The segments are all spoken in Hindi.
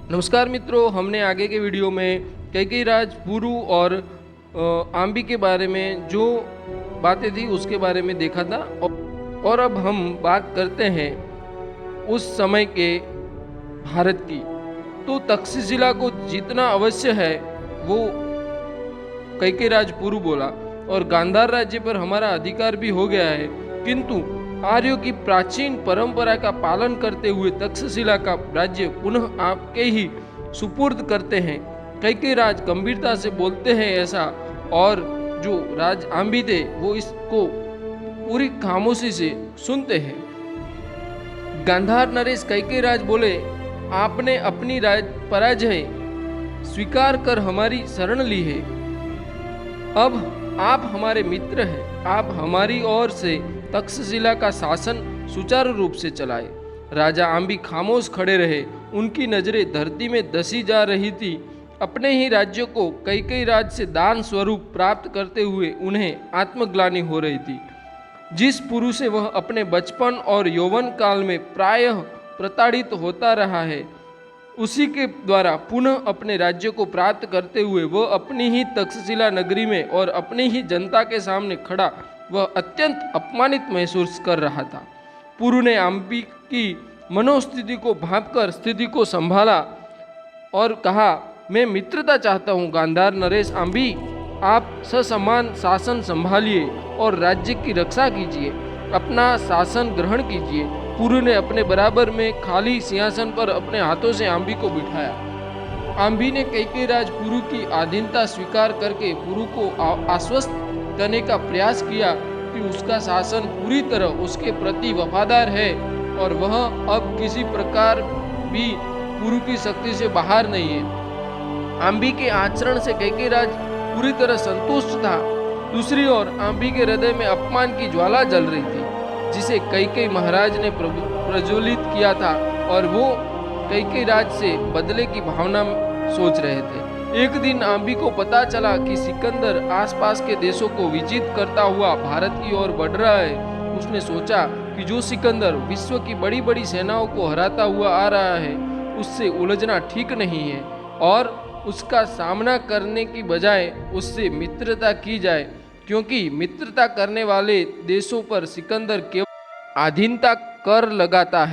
नमस्कार मित्रों, हमने आगे के वीडियो में कैकेयी पुरु और आम्बी के बारे में जो बातें थी उसके बारे में देखा था। और अब हम बात करते हैं उस समय के भारत की। तो तक्षशिला को जीतना अवश्य है, वो कैकेयी पुरु बोला, और गांधार राज्य पर हमारा अधिकार भी हो गया है, किंतु आर्यों की प्राचीन परंपरा का पालन करते हुए तक्षशिला का राज्य पुनः आपके ही सुपुर्द करते हैं। कैकेयी गंभीरता से बोलते हैं ऐसा, और जो राज आम्बी थे वो इसको पूरी खामोशी से सुनते हैं। गांधार नरेश कैकेयी बोले, आपने अपनी पराजय स्वीकार कर हमारी शरण ली है। अब आप हमारे मित्र हैं, आप हमारी ओर से तक्षशिला का शासन सुचारू रूप से चलाए। राजा आम्बी खामोश खड़े रहे, उनकी नजरें धरती में धसी जा रही थी। अपने ही राज्य को कैकेयी से दान स्वरूप प्राप्त करते हुए उन्हें आत्मग्लानि हो रही थी। जिस पुरुष से वह अपने बचपन और यौवन काल में प्रायः प्रताड़ित होता रहा है, उसी के द्वारा पुनः अपने राज्य को प्राप्त करते हुए वह अपनी ही तक्षशिला नगरी में और अपनी ही जनता के सामने खड़ा वह अत्यंत अपमानित महसूस कर रहा था। पुरु ने आम्बी की मनोस्थिति को भांपकर स्थिति को संभाला और कहा, मैं मित्रता चाहता हूँ गांधार नरेश आम्बी, आप ससमान शासन संभालिए और राज्य की रक्षा कीजिए, अपना शासन ग्रहण कीजिए। पुरु ने अपने बराबर में खाली सिंहासन पर अपने हाथों से आम्बी को बिठाया। आम्बी ने कैकेयी पुरु की अधीनता स्वीकार करके पुरु को आश्वस्त करने का प्रयास किया कि उसका शासन पूरी तरह उसके प्रति वफादार है और वह अब किसी प्रकार भी पुरु की शक्ति से बाहर नहीं है। आम्बी के आचरण से कैकेयी पूरी तरह संतुष्ट था। दूसरी ओर आम्बी के हृदय में अपमान की ज्वाला जल रही थी, जिसे कैकेयी महाराज ने प्रज्वलित किया था, और वो कैकेयी से बदले की भावना सोच रहे थे। एक दिन आम्बी को पता चला कि सिकंदर आसपास के देशों को विजित करता हुआ भारत की ओर बढ़ रहा है। उसने सोचा कि जो सिकंदर विश्व की बड़ी बड़ी सेनाओं को हराता हुआ आ रहा है, उससे उलझना ठीक नहीं है और उसका सामना करने की बजाय उससे मित्रता की जाए, क्योंकि मित्रता करने वाले देशों पर सिकंदर केवल अधीनता कर लगाता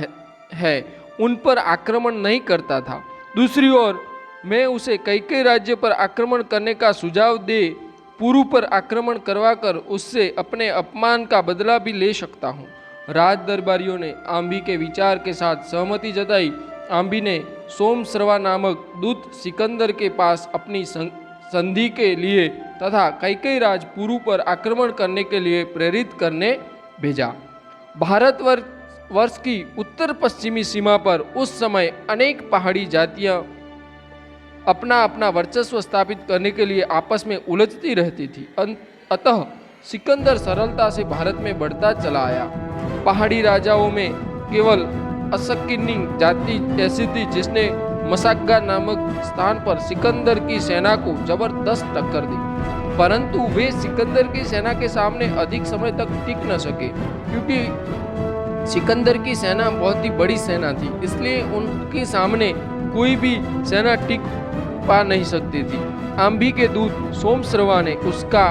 है, उन पर आक्रमण नहीं करता था। दूसरी ओर मैं उसे कैकेयी राज्य पर आक्रमण करने का सुझाव दे पुरु पर आक्रमण करवाकर उससे अपने अपमान का बदला भी ले सकता हूँ। राज दरबारियों ने आम्बी के विचार के साथ सहमति जताई। आम्बी ने सोमश्रवा नामक दूत सिकंदर के पास अपनी संधि के लिए तथा कैकेयी पुरु पर आक्रमण करने के लिए प्रेरित करने भेजा। भारतवर्ष की उत्तर पश्चिमी सीमा पर उस समय अनेक पहाड़ी जातियां अपना अपना वर्चस्व स्थापित करने के लिए आपस में उलझती रहती थी। अतः सिकंदर सरलता से भारत में बढ़ता चला आया। पहाड़ी राजाओं में केवल असक्किनी जाति ऐसी थी जिसने मसाग्गा नामक स्थान पर सिकंदर की सेना को जबरदस्त टक्कर दी, परंतु वे सिकंदर की सेना के सामने अधिक समय तक टिक न सके, क्योंकि सिकंदर की सेना बहुत ही बड़ी सेना थी, इसलिए उनके सामने कोई भी सेना टिक पा नहीं सकती थी। आम्बी के दूत सोमश्रवा ने उसका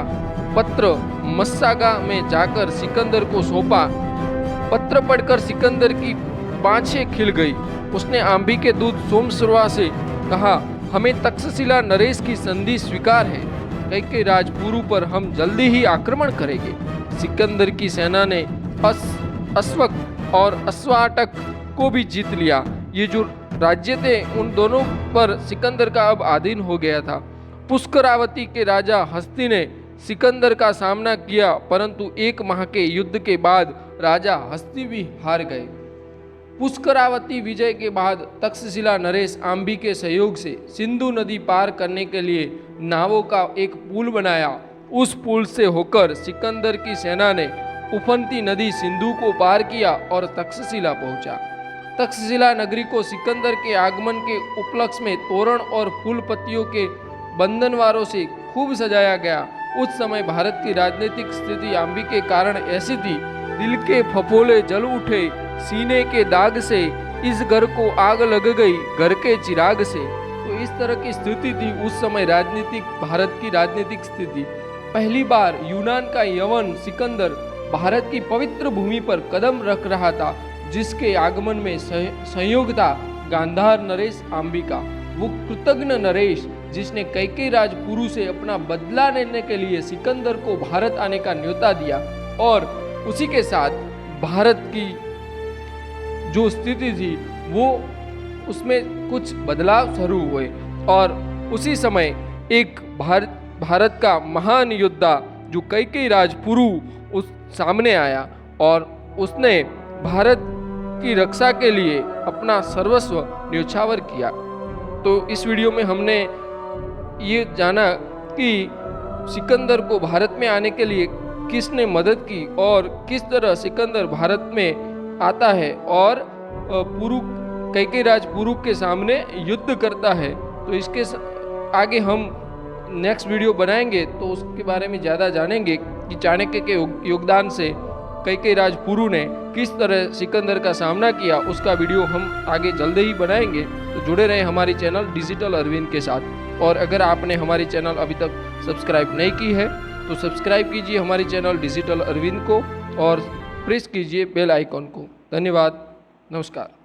पत्र मस्सागा में जाकर सिकंदर को सौंपा। पत्र पढ़कर सिकंदर की बाँछें खिल गई। उसने आम्बी के दूत सोमश्रवा से कहा, हमें तक्षशिला नरेश की संधि स्वीकार है। कैकेयी पुरु पर हम जल्दी ही आक्रमण करेंगे। सिकंदर की सेना ने अस्वक और अस्वाटक को भी जीत लिया। ये जो राज्य थे उन दोनों पर सिकंदर का अब अधीन हो गया था। पुष्करावती के राजा हस्ती ने सिकंदर का सामना किया, परंतु 1 माह के युद्ध के बाद राजा हस्ती भी हार गए। पुष्करावती विजय के बाद तक्षशिला नरेश आम्बी के सहयोग से सिंधु नदी पार करने के लिए नावों का एक पुल बनाया। उस पुल से होकर सिकंदर की सेना ने उफनती नदी सिंधु को पार किया और तक्षशिला पहुंचा। तक्षशिला नगरी को सिकंदर के आगमन के उपलक्ष्य में तोरण और फूल पत्तियों के बंधनवारों से खूब सजाया गया। उस समय भारत की राजनीतिक स्थिति आम्बी के कारण ऐसी थी, दिल के फफोले जल उठे, सीने के दाग से इस घर को आग लग गई घर के चिराग से। तो इस तरह की स्थिति थी उस समय राजनीतिक, भारत की राजनीतिक स्थिति। पहली बार यूनान का यवन सिकंदर भारत की पवित्र भूमि पर कदम रख रहा था, जिसके आगमन में संयोग था गांधार नरेश अंबिका, वो कृतज्ञ नरेश जिसने कैकेयी राजपुरु से अपना बदला लेने के लिए सिकंदर को भारत आने का न्योता दिया। और उसी के साथ भारत की जो स्थिति थी वो उसमें कुछ बदलाव शुरू हुए और उसी समय एक भारत का महान योद्धा जो कैकेयी राजपुरु उस सामने आया और उसने भारत की रक्षा के लिए अपना सर्वस्व न्योछावर किया। तो इस वीडियो में हमने ये जाना कि सिकंदर को भारत में आने के लिए किसने मदद की और किस तरह सिकंदर भारत में आता है और कैकेयी राजपुरु के सामने युद्ध करता है। तो इसके आगे हम नेक्स्ट वीडियो बनाएंगे तो उसके बारे में ज़्यादा जानेंगे कि चाणक्य के योगदान से कैकेयी राजपुरु ने किस तरह सिकंदर का सामना किया, उसका वीडियो हम आगे जल्दी ही बनाएंगे। तो जुड़े रहें हमारी चैनल डिजिटल अरविंद के साथ। और अगर आपने हमारी चैनल अभी तक सब्सक्राइब नहीं की है तो सब्सक्राइब कीजिए हमारी चैनल डिजिटल अरविंद को और प्रेस कीजिए बेल आइकॉन को। धन्यवाद, नमस्कार।